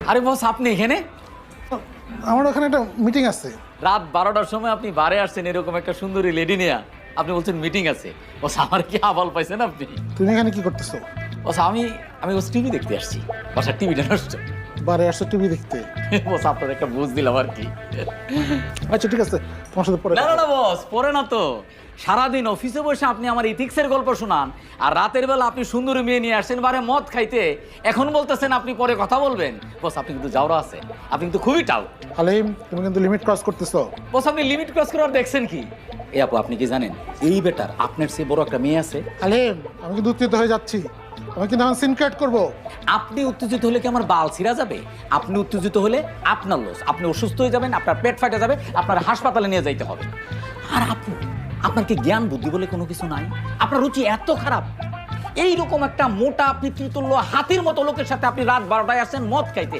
আরে বস আপনি এখানে? আমার ওখানে একটা মিটিং আছে। রাত 12টার সময় আপনি বারে আসছেন এরকম একটা সুন্দরী লেডি নিয়ে, আপনি বলছেন মিটিং আছে। বস আমার কি আবাল পাইছেন আপনি? তুমি এখানে কি করতেছো? বস আমি বস টিভি দেখতে আসছি, বাসার টিভিটা নষ্ট। বারে আসছো টিভি দেখতে? বস আপনার একটা বুঝ দিলাম আর কি। আচ্ছা ঠিক আছে, তোমার সাথে পরে না না না বস, পরে না তো। সারাদিন অফিসে বসে আপনি আমার ইথিক্সের গল্প শোনান, আর রাতের বেলা আপনি সুন্দরী মেয়ে নিয়ে আসছেন বারে মদ খাইতে, এখন বলতেছেন আপনি পরে কথা বলবেন। বস আপনি কিন্তু যাওরা আছে, আপনি কিন্তু খুবই টাউ। হালিম, তুমি কিন্তু লিমিট ক্রস করতেছো। বস আপনি লিমিট ক্রস করার দেখছেন কি? এই আপু আপনি কি জানেন এই বেটার আপনার চেয়ে বড় একটা মেয়ে আছে? হালিম, আমি কিন্তু উত্তেজিত হয়ে যাচ্ছি। আমি কিন্তু এখন সিন কাট করবো। আপনি উত্তেজিত হলে কি আমার বাল ছিঁড়া যাবে? আপনি উত্তেজিত হলে আপনার লস, আপনি অসুস্থ হয়ে যাবেন, আপনার পেট ফাটে যাবে, আপনার হাসপাতালে নিয়ে যাইতে হবে। আর আপু আপনার কি জ্ঞান বুদ্ধি বলে কোনো কিছু নাই? আপনার রুচি এত খারাপ, এইরকম একটা মোটা পিতৃতুল্য হাতির মতো লোকের সাথে আপনি রাত 12টায় আসছেন মদ খাইতে।